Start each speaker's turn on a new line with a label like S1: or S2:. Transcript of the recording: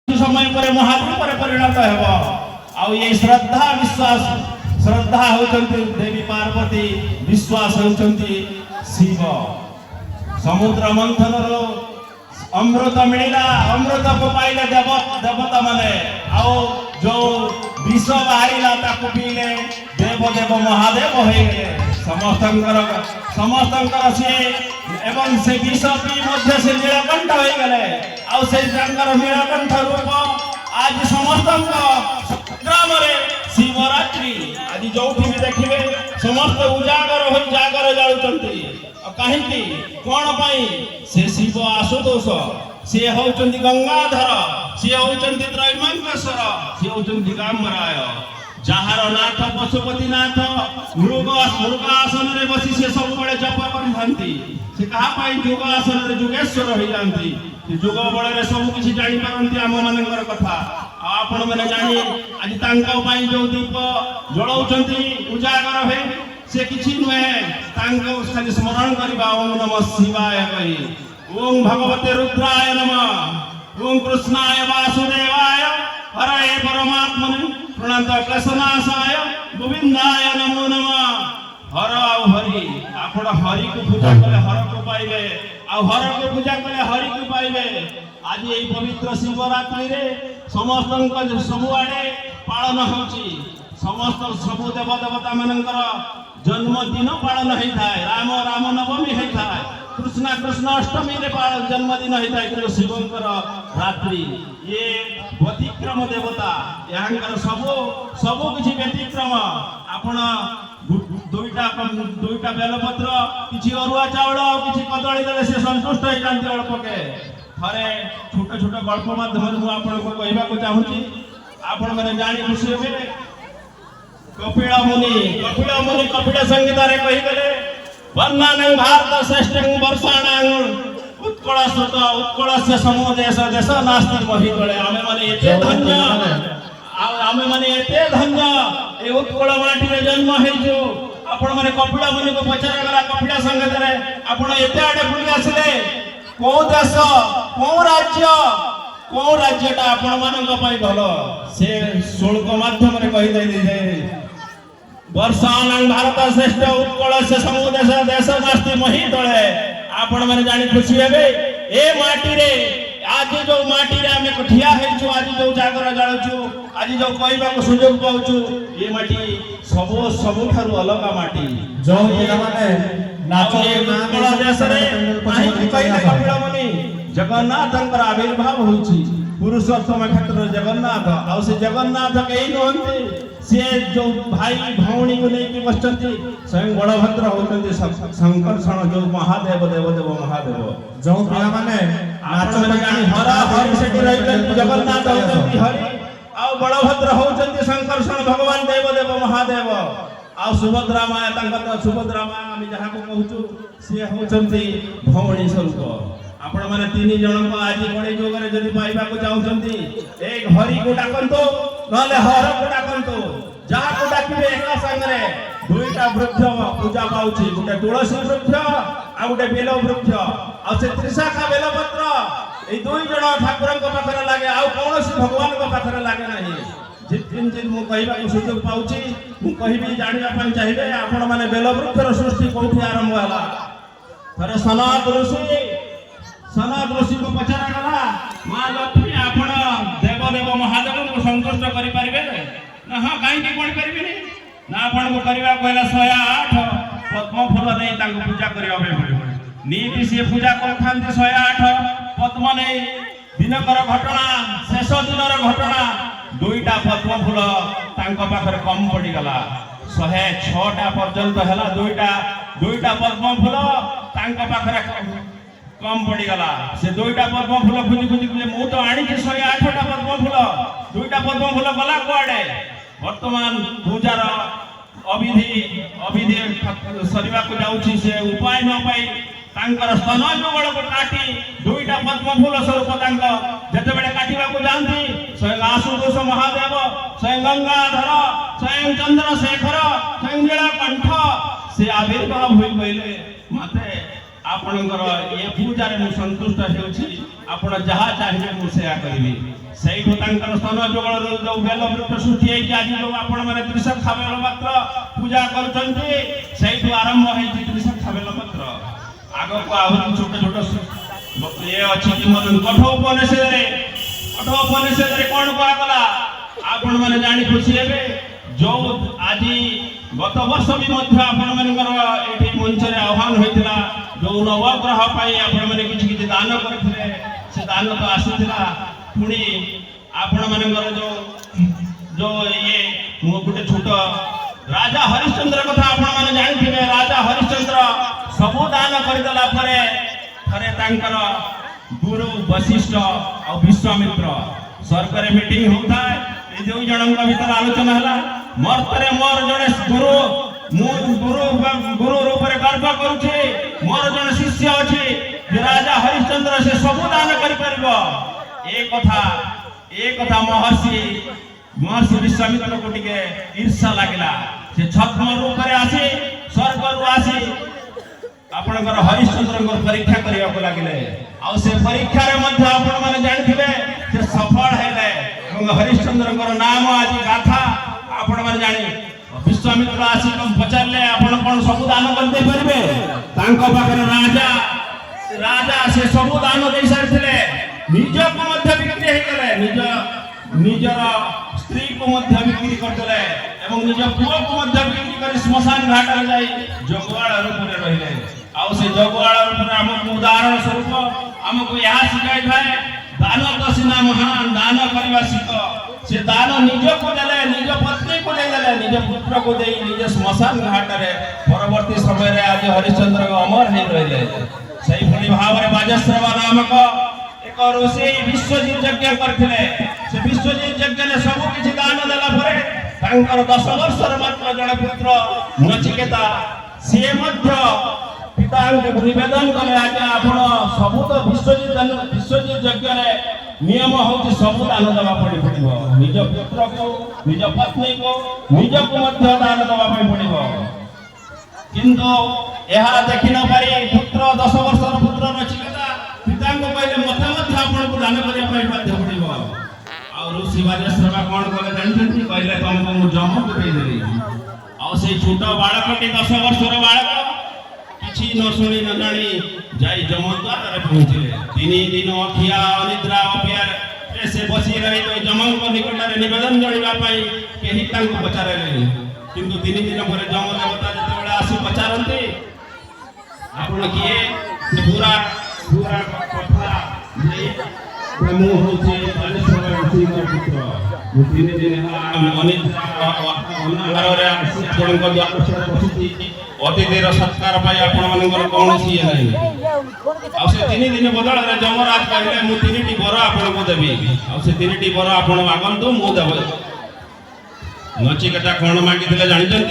S1: समय पर महाप्रभु पर परिणत हेब आउ ये श्रद्धा विश्वास श्रद्धा होचंती देवी पार्वती विश्वास होचंती शिव समुद्र मंथन रो अमृत मिला अमृत को पाइले देवता माने आउ जो विष बाहरिला ताको पीले देव देव महादेव होइले समस्तंकर से एवं से विष पी मध्य से नीलकंठ हो गले आउ से जंगर नीलकंठ रूप आज समस्त ग्राम रे शिवरात्रि आज जो भी देखिए समस्त उजागर हो जागर जाउचंती कहीं कौन पाई से शिव आशुतोष से होचंती गंगाधर से होचंती त्रैमंकेश्वर से होचंती गामराय जहार नाथ पशुपति नाथ मृगासन रे बसी से सब बड़े जप करथांती से कहा पाई जुगासन रे जुगेश्वर हो जानती जुग बळ रे सब किछि जानि पारंती हम मानकर कथा आपण माने जानि आज तांका पाई जो दीप जळौचंती उजागर हे से किछि नुहे तांको खाली स्मरण करबा ओम नमः शिवाय कहि ओम भगवते रुद्राय नमः ओम कृष्णाय वासुदेवाय हरे परमात्मने प्रणत क्लेशनाशाय गोविंदाय नमो नमः हर आउ हरि आपण हरि को पूजा कले हर को पाइबे आ हर को पूजा कले हरि को पाइबे आज এই পবিত্র শিবরাত্রি রে সমস্ত सबुआडे पालन होची समस्त सबु देव देवता मानकर जन्मदिन पालन होता है राम राम नवमी होता है कृष्ण कृष्ण अष्टमी रे जन्मदिन होता है कि शिवंकर रात्रि ये व्यतिक्रम देवता यहाँ सबु सबु किछि व्यतिक्रम आपण दुईटा बेलपत्र किछि अरुआ चावल किछि कदली देले से संतुष्ट हो जांती अल्पके थरे छोट छोट गल्प माध्यम मु आपण को कहबा को चाहूची आपण माने जानि खुशी हेबे कपिल मुनि कपिल संगीत रे कहि गले वर्णनं भारत श्रेष्ठं वर्षाणां उत्कल स्रोत उत्कलस्य समोदेश देश नास्ति कहि गले आमे माने एते धन्य आमे माने एते धन्य ए उत्कल माटी रे जन्म हेजो आपण माने कपिल मुनि को पचारा गला कपिल संगीत रे आपण एते आडे बुली आसिले को देश को राज्यटा आपण मानक पई भलो से शुल्क माध्यम रे कहि दै दे वर्षाणां भारत श्रेष्ठ उत्कल से समुदेश देश नास्ति मही तळे आपण माने जानि खुशी हेबे ए माटी रे आज जो माटी रे हमें ठिया हेछु आज जो जागर जाळछु आज जो कहबा को सुयोग पाउछु ए माटी सबु थारु अलग माटी
S2: जो पिला माने नाचो
S1: उत्कल देश रे काहे कहले कपिल मुनि जगन्नाथंकर आविर्भाव होछि पुरुषोत्तम क्षेत्र जगन्नाथ आ से जगन्नाथ कहीं नहंती से जो भाई भौणी को लेके बसचंती स्वयं बलभद्र होचंती संकर्षण जो महादेव देव देव महादेव
S2: जो पिला माने
S1: नाचो जानि हरा हरि सेठी रहिबे जगन्नाथ होचंती हरि आ बलभद्र होचंती संकर्षण भगवान देव देव महादेव आ सुभद्रा माया तांका सुभद्रा माया आमी जहा को कहूछु से होचंती भौणी स्वरूप आपण माने तीन जन को आज बड़े जोगरे जदि पाइबा को चाहउचंती एक हरि को डाकंतो नले हर को डाकंतो जहा को डाकिबे एका संगरे दुईटा वृक्ष पूजा पाउची गुटे तुलसी वृक्ष आ गुटे बेल वृक्ष आ से त्रिशाखा बेल पत्र ए दुई जन ठाकुरन को पाखरे लागे आ कोनोसी भगवान को पाखरे लागे नाही जिन जिन मु कहबा को सुयोग पाउची मु कहबी जानिबा पन चाहिबे आपण माने बेल वृक्षर सृष्टि कोठी आरंभ हला थरे सनत ऋषि को पचारा गला मां लक्ष्मी आपण देव देव महादेव को संतुष्ट करि परिबे ना हां काई के कोन करबे ना आपण को करबा कहला 108 पद्म फूल नै तांको पूजा करियो बे नीति से पूजा करथांते 108 पद्म नै दिनकर घटना शेष दिनर घटना दुईटा पद्म फूल तांको पाखर कम पड़ी गला 106 टा पर्यंत हला दुईटा पद्म फूल तांको पाखर कम पड़ी गला से दुईटा पद्म फूल खुजी खुजी खुजी मु तो आनी 108 टा पद्म फूल दुईटा पद्म फूल गला कोआडे वर्तमान पूजार अविधि सरिबा को जाउची से उपाय न पाई तांकर स्तन जुगल को काटी दुईटा पद्म फूल स्वरूप तांक जते बेले काटिबा को जानती स्वयं आशुतोष महादेव स्वयं गंगाधर स्वयं चंद्रशेखर स्वयं नीलकंठ से आविर्भाव होई गइले माते आपणकर ये पूजा रे संतुष्ट हेउछि आपण जहा चाहिए मु सेया करबी ସେଇଠୁ ତାଙ୍କର ସ୍ତନ ଯୁଗଳରୁ ଯୋଉ ବେଲ ବୃକ୍ଷ ସୃଷ୍ଟି ହେଇଛି ଆଜି ଯୋଉ ଆପଣମାନେ ତ୍ରିଶକ୍ଷା ବେଲ ପତ୍ର ପୂଜା କରୁଛନ୍ତି ସେଇଠୁ ଆରମ୍ଭ ହେଇଛି ତ୍ରିଶକ୍ଷା ବେଲ ପତ୍ର। ଆଗକୁ ଆହୁରି ଛୋଟ ଛୋଟ ଇଏ ଅଛି କି କଠୋ ଉପନିଷେଦରେ କଣ କୁହାଗଲା ଆପଣମାନେ ଜାଣି ଖୁସି ହେବେ। ଯୋଉ ଆଜି ଗତ ବର୍ଷ ବି ମଧ୍ୟ ଆପଣମାନଙ୍କର ଏଠି ମଞ୍ଚରେ ଆହ୍ୱାନ ହୋଇଥିଲା ଯୋଉ ନବଗ୍ରହ ପାଇଁ ଆପଣମାନେ କିଛି କିଛି ଦାନ କରିଥିଲେ ସେ ଦାନ ତ ଆସିଥିଲା। ପୁଣି ଆପଣମାନଙ୍କର ଯୋଉ ଇଏ ମୁଁ ଗୋଟେ ଛୋଟ ରାଜା ହରିଶ୍ଚନ୍ଦ୍ର କଥା ଆପଣମାନେ ଜାଣିଥିବେ। ରାଜା ହରିଶ୍ଚନ୍ଦ୍ର ସବୁ ଦାନ କରିଦେଲା ପରେ ଥରେ ତାଙ୍କର ଗୁରୁ ବଶିଷ୍ଠ ଆଉ ବିଶ୍ୱାମିତ୍ର ସ୍ୱର୍ଗରେ ମିଟିଂ ହଉଥାଏ। ଏ ଦୁଇ ଜଣଙ୍କ ଭିତରେ ଆଲୋଚନା ହେଲା ମର୍ତ୍ତରେ ମୋର ଜଣେ ଗୁରୁ ମୁଁ ଗୁରୁ ରୂପରେ ଗର୍ବ କରୁଛି ମୋର ଜଣେ ଶିଷ୍ୟ ଅଛି ଯେ ରାଜା ହରିଶ୍ଚନ୍ଦ୍ର ସେ ସବୁ ଦାନ କରିପାରିବ। ଏ କଥା ମହର୍ଷି ବିଶ୍ୱାମିତ୍ରକୁ ଟିକେ ଈର୍ଷା ଲାଗିଲା। ସେ ଛଦ୍ମ ରୂପରେ ଆସି ସ୍ୱର୍ଗରୁ ଆସି ଆପଣଙ୍କର ହରିଶ୍ଚନ୍ଦ୍ରଙ୍କର ପରୀକ୍ଷା କରିବାକୁ ଲାଗିଲେ। ଆଉ ସେ ପରୀକ୍ଷାରେ ମଧ୍ୟ ଆପଣମାନେ ଜାଣିଥିବେ ସେ ସଫଳ ହେଲେ ଏବଂ ହରିଶ୍ଚନ୍ଦ୍ରଙ୍କର ନାମ ଆଜି ଗାଥା ଆପଣମାନେ ଜାଣି ବିଶ୍ୱାମିତ୍ର ଆସି ପଚାରିଲେ ଆପଣ କଣ ସବୁ ଦାନ କରିଦେଇପାରିବେ? ତାଙ୍କ ପାଖରେ ରାଜା ସେ ସବୁ ଦାନ ଦେଇ ସାରିଥିଲେ। ନିଜକୁ ମଧ୍ୟ ବିକ୍ରି ହେଇଗଲେ ନିଜର ସ୍ତ୍ରୀକୁ ମଧ୍ୟ ବିକ୍ରି କରିଦେଲେ ଏବଂ ନିଜ ପୁଅକୁ ମଧ୍ୟ ବିକ୍ରି କରି ଶ୍ମଶାନ ଘାଟରେ ଯାଇ ଜଗୁଆଳ ରୂପରେ ରହିଲେ। ଆଉ ସେ ଜଗୁଆଳ ରୂପରେ ଆମକୁ ଉଦାହରଣ ସ୍ୱରୂପ ଆମକୁ ଏହା ଶିଖାଇଥାଏ ଦାନ ତ ସିନା ମହାନ ଦାନ କରିବା ଶିଖ। ସେ ଦାନ ନିଜକୁ ଦେଲେ ନିଜ ପତ୍ନୀକୁ ଦେଇଦେଲେ ନିଜ ପୁତ୍ରକୁ ଦେଇ ନିଜ ଶ୍ମଶାନ ଘାଟରେ ପରବର୍ତ୍ତୀ ସମୟରେ ଆଜି ହରିଶ୍ଚନ୍ଦ୍ର ଅମର ହେଇ ରହିଲେ। ସେଇଭଳି ଭାବରେ ବାଜଶ୍ରବ ନାମକ ଏକ ଋଷି ବିଶ୍ୱଜିତ ଯଜ୍ଞ କରିଥିଲେ। ସେ ବିଶ୍ୱଜିତ ଯଜ୍ଞରେ ସବୁ କିଛି ଦାନ ଦେଲା ପରେ ତାଙ୍କର 10 ବର୍ଷର ମାତ୍ର ଜଣେ ପୁତ୍ର ନଚିକେତା ସିଏ ମଧ୍ୟ ପିତାଙ୍କୁ ନିବେଦନ କଲେ ଆଜ୍ଞା ଆପଣ ସବୁ ତ ବିଶ୍ୱଜିତ ଯଜ୍ଞରେ ନିୟମ ହଉଛି ସବୁ ଦାନ ଦେବା ପଡ଼ିବ। ନିଜ ପୁତ୍ରକୁ ନିଜ ପତ୍ନୀକୁ ନିଜକୁ ମଧ୍ୟ ଦାନ ଦେବା ପାଇଁ ପଡ଼ିବ। କିନ୍ତୁ ଏହା ଦେଖି ନ ପାରି ପୁତ୍ର 10 ବର୍ଷର ପୁତ୍ର ନଚିକେତା ପିତାଙ୍କୁ କହିଲେ ମତେ ମଧ୍ୟ ଆପଣଙ୍କୁ ଦାନ କରିବା ପାଇଁ ବାଧ୍ୟ ପଡ଼ିବ। ଆଉ ଋଷି ବାଜଶ୍ରବା କଣ କଲେ ଜାଣିଛନ୍ତି? କହିଲେ ତମକୁ ମୁଁ ଯମକୁ ଦେଇଦେଲି। ଆଉ ସେଇ ଛୋଟ ବାଳକଟି 10 ବର୍ଷର ବାଳକ କିଛି ନ ଶୁଣି ନ ଜାଣି ଯାଇ ଯମ ଦ୍ୱାରରେ ପହଞ୍ଚିଲେ। 3 ଦିନ ଅଖିଆ ଅନିଦ୍ରା ଅପେୟାରେ ସେ ବସି ରହି ଯମଙ୍କ ନିକଟରେ ନିବେଦନ ଜଣାଇବା ପାଇଁ କେହି ତାଙ୍କୁ ପଚାରିଲେନି। କିନ୍ତୁ 3 ଦିନ ପରେ ଯମ ଦେବତା ଯେତେବେଳେ ଆସି ପଚାରନ୍ତି ଆପଣ କିଏ? ସେ ପୁରା କଥା ମୁଁ ହଉଛି ବାଲେଶ୍ୱର ପୁତ୍ର। ମୁଁ 3 ଦିନ ହେଲା ଅନାହାରରେ ଆପଣଙ୍କ ଦ୍ୱାରସ୍ଥରେ ବସିଛି। ଅତିଥିର ସତ୍କାର ପାଇଁ ଆପଣମାନଙ୍କର କୌଣସି ଇଏ ନାହିଁ। ଆଉ ସେ 3 ଦିନ ବଦଳରେ ଯମରାଜ କହିଲେ ମୁଁ 3ଟି ବର ଆପଣଙ୍କୁ ଦେବି। ଆଉ ସେ 3ଟି ବର ଆପଣ ମାଗନ୍ତୁ ମୁଁ ଦେବ। ନଚିକେତା କଣ ମାଗିଥିଲେ ଜାଣିଛନ୍ତି?